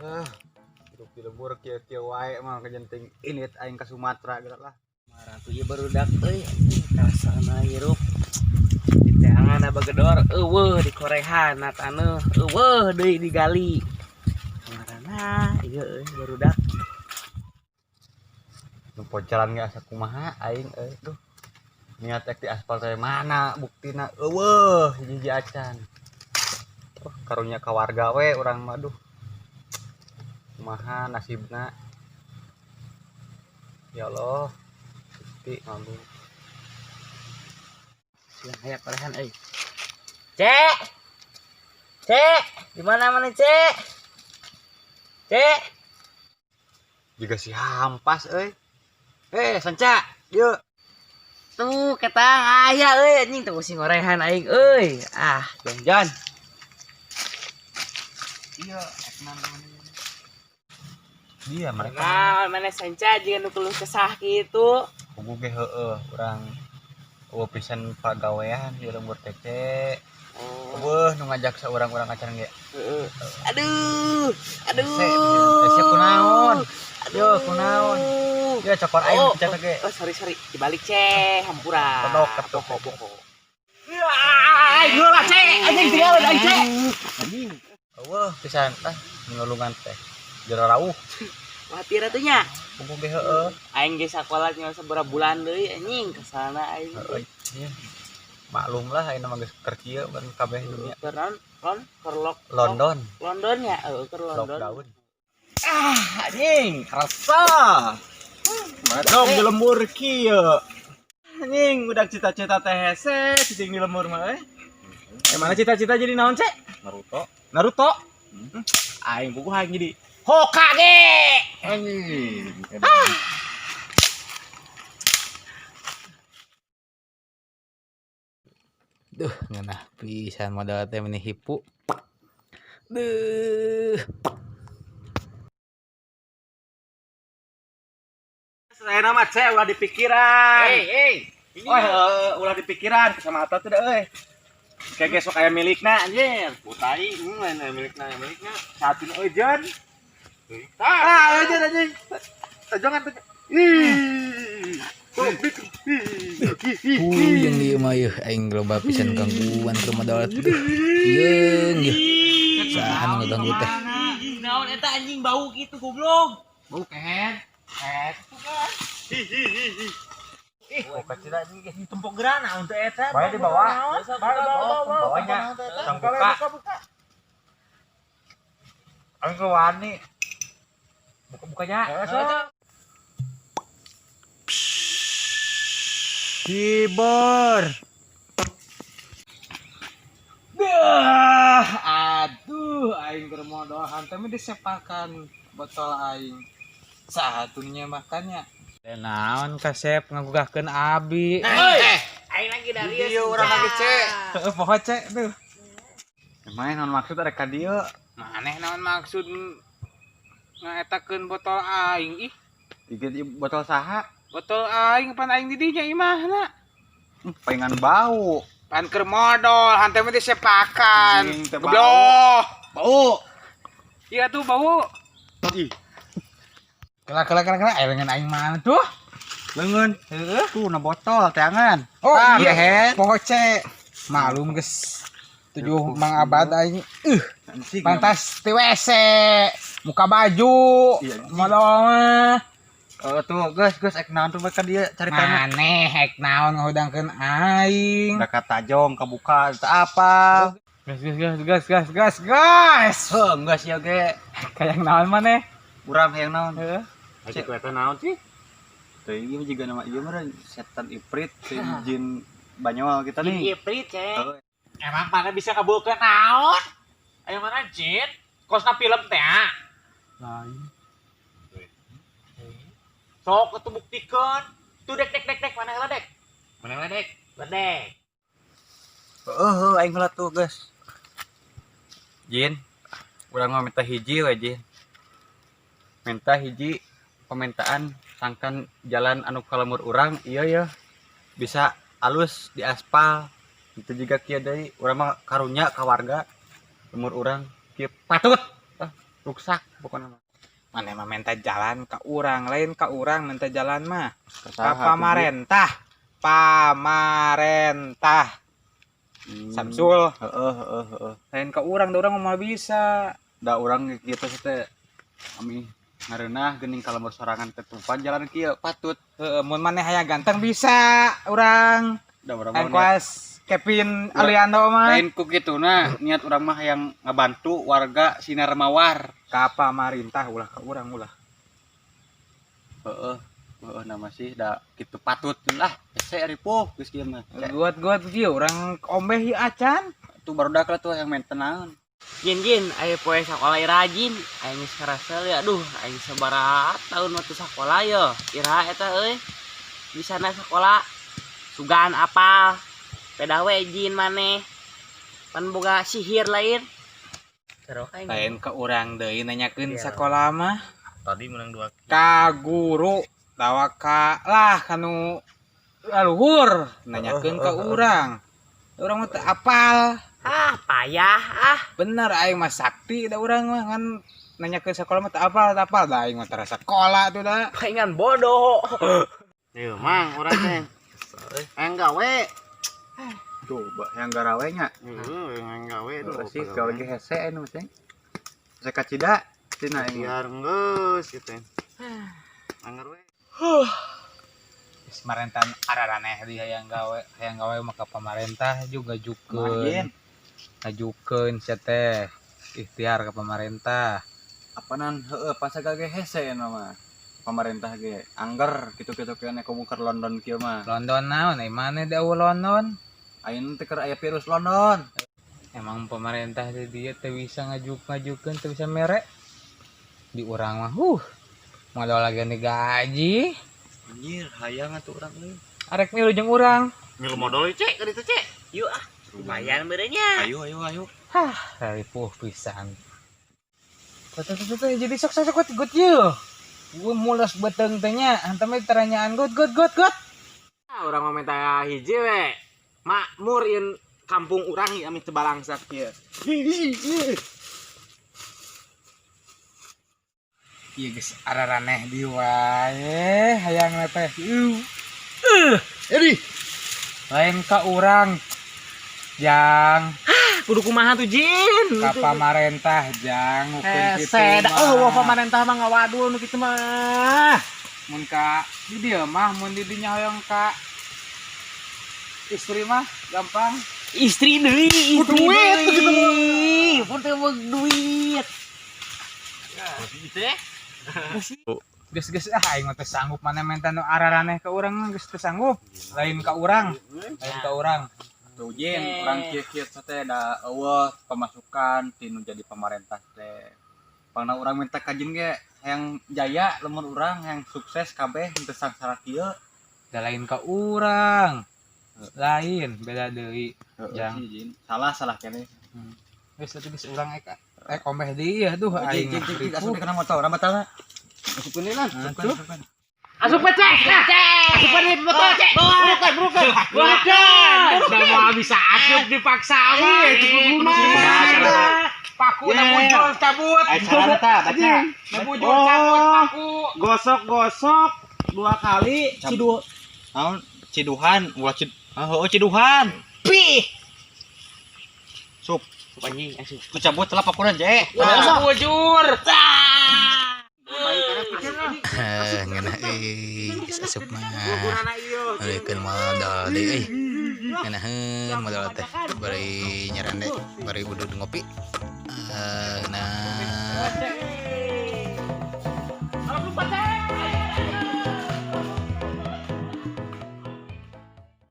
Ah, hidup di lembur kieu wae mah kejenting ini aing ka Sumatera gitu lah. Marah tuh ya barudak euy kasana hirup. Jangan bagedor eueuh di korehan atana eueuh deui digali. Marana ieu euy barudak. Nu jalan ge asa kumaha aing duh. Niat ek di aspal teh mana buktina eueuh hiji acan. Karunya ka warga we urang mah duh. Kumaha nasibna. Ya Allah. Gusti ngambung. Siang aya korehan euy. Cek. Cek, di mana Cek? Cek. Juga si hampas euy. Sanca, yuk. Tuh kata aya euy anjing tuh sing ngorehan aing euy. Ah, Jon. Iya, dia mereka. Nah, mana sanca jeung nu keluh kesah kitu. Kugu ge heueuh urang eueuh pisan pagawean di lembur tece. Eueuh nu ngajak saurang-urang acan ge. Heeh. Aduh. Ese kunaon? Yo kunaon? Ya cokor aing pecat ge. Oh, sorry. Dibalik Cek, hampura. Ketok. Aing lah Cek, anjing tinggal aing Cek. Anjing. Eueuh pisan tah nulungan teh. Jero rawuh. Mati ratunya. Kugu ge heueuh. Aing ge sakola nya sabaraha bulan deui anjing kesana aing. Iya. Maklum lah ayeuna mah geus keur kieu ban kabeh dunia. London. London ya? Ke London. Lockdown. Anjing, Rasa. Madong di lembur kieu. Anjing udah cita-cita teh hese cicing di lembur mah mana cita-cita jadi naon, Cek? Naruto. Aing buku hayang jadi Hokage. anjing. Duh, ngeunah pisan modal teh meni hipu. Duh. Saya nama Cek ulah dipikiran. Hey. Ulah dipikiran sama ata teh euy. Kayak gesok aya milikna anjir. Putai, mana milikna. Satu eujeun. Anjing. Jangan. Puyeng dieu mah yeuh aing loba pisan gangguan ke modal teh. Puyeng yeuh. Saha nu ngaganggu teh? Naon eta anjing bau kitu goblok. Bau keher. Oh, kacira anjing ge ditempok gerana untuk eta. Bae di bawah. Bawahnya. Tang buka. Aing ke wani. Buka-bukanya. Hibur. Aduh, aing keur modohan teh disepakan botol aing. Satunya makannya. Naon kasep ngagugahkeun abi. Aing lagi dari Ieu urang lagi Cek. Heeh, poho Cek tuh. Main naon maksud arek ka dieu? Maneh naon maksud ngaetakeun botol aing ih? Dikeun botol saha? Botol aing pan aing di dinya imahna. Pengen bau. Pan keur modal, hante mah disepakan. Anjing, teu bau. Goblok. Bau. Iya tuh bau. Ih, Kela elengan aing mana tuh? leungeun. Heeh. Tuh na botol teangan. Oh Tah, iya, leher. pokok Cek. Malum geus 7 Mang Abad aing. Anjing. Pantas ti WC, muka baju. Iya, Modal mah. Tuh, geus ek naon tuh ka dieu caritana. Maneh hek naon ngahudangkeun aing. Da katajong kabuka teu apa. Gas. Heung geus ya ge. Kayak naon maneh? Urang hayang naon? Heeh. Cek eta naon sih? Teh ieu juga nama ieu mah setan ifrit, jin Banyol kita nih. Iprit Cek. Emang mana bisa kabulkeun naon? Aya mana jin? Kosna film teh. Lain. Sok atuh buktikeun. Tuh dek mana heula dek? Ledek. Aing heula tuh, guys. Jin, urang mah minta hiji we, Jin. Minta hiji pemintaan sangkan jalan anu kalemur urang, iya ya. Bisa alus di aspal. Itu juga kieu deui, urang mah karunya ka warga lemur urang kieu patut. Ruksak. pokoknya mah. Mana mah minta jalan ke urang, lain ke urang minta jalan mah ke Kasaha, pamarentah. Pamarentah. Samsul. Heeh. Lain ke urang, da urang mah bisa. Da urang gitu teh. Kami ngareunah geuning kalemur sorangan ketupan jalan kieu patut. Heeh, mun maneh hayang ganteng bisa urang. Da urang Hayang mah kuas Kevin Aliando mah. lain ku kituna niat urang mah yang ngabantu warga Sinar Mawar. Ka pamarintah ulah ka urang ulah. Heeh nama sih da kitu patut lah hese ari puh geus kieu mah. Guat kieu urang ombeh ieu acan. Tuh barudak lah tuh yang maintenance. Jin aya poe sakola rajin aing geus karasa ya aduh aing sabaraha tahun waktu sakola yo iraha eta euy di sana sakola sugan apal pedawe jin maneh pan boga sihir lain terus aing Lain ke urang deui nanyakeun Iya. sakola mah Tadi menang 2 ka guru tawa ka lah kanu luhur nanyakeun ka urang. Urang mah teu apal. ah payah ah Bener aing mah sakti da urang mah ngan nanyakeun sakola mah teu apal da aing mah tara sakola tuh da. palingan bodoh Yo mang urang teh. Aing gawe. Coba yang garawe nya. Heeh, aing gawe Terus sih kalau lagi hese anu teh. Saya kacida tina aing. biar geus kitu. Anggar we. Geus marentan araraneh di hayang gawe mah ka pamarentah juga Main. ngajukeun sia teh ikhtiar ke pemerintah. Apanan heeh pas gage hese nama pemerintah ge angger kitu-kitu kene komukar London kieu mah. London naon mana da London? Ayeuna teh keur aya virus London. Emang pemerintah di dia teu bisa ngajukeun teu bisa mere. Di urang mah modal lagi digaji. Anjir, hayang atuh urang euy. Arek milu jeung urang. Milu modal cek ka ditu cek. yuk ah lumayan berenya Ayo. Dari pisan. Tuh jadi sok gut yeuh. Gue mules beteng teh nya, hantam we taranyaan gut. ah urang mah minta hiji we makmur ieu kampung urang ieu ami teu balangsak kieu Ieu geus araraneh di wae hayang teh. Lain ka urang jang kudu kumaha tuh jin ka pamarentah jang ngukeun kitu. hese da mah. pamarentah mah ngawaduh nu kitu mah Mun ka di dieu mah mun di dinya hoyong ka istri mah gampang. istri deui istri duit, deui pun teu meug duit Gitu ya. Geus aing mah teu sanggup mana menta nu araraneh ka urang mah geus teu sanggup. Lain ka urang. Tuh Jin, urang kieu-kieu teh da eueuh pemasukan tinu jadi pemerintah teh. Pangna urang minta kajin ge hayang jaya lemur urang hayang sukses kabeh teu sangsara kieu. Da lain ka urang. Lain beda deui. Jang. Jang Jin. Salah kene. Geus atuh geus urang kombeh deui aduh aing. Asup kana motor, ramatana. Asupkeun deui lan. asup cek asup di motor cek bukan Semua bisa asup dipaksa mah. Paku na muncul cabut. Cara ta baca. Na muncul cabut paku. Gosok 2 kali Cidu. Naon? Ciduhan, ulah ciduhan. pih Sup. anjing asup Ku cabut telah pakuna je. Bujur. Ngena geus asup mah. Alikeun modal deui ngeunaheun modal teh bari nyerande bari udud ngopi. Nah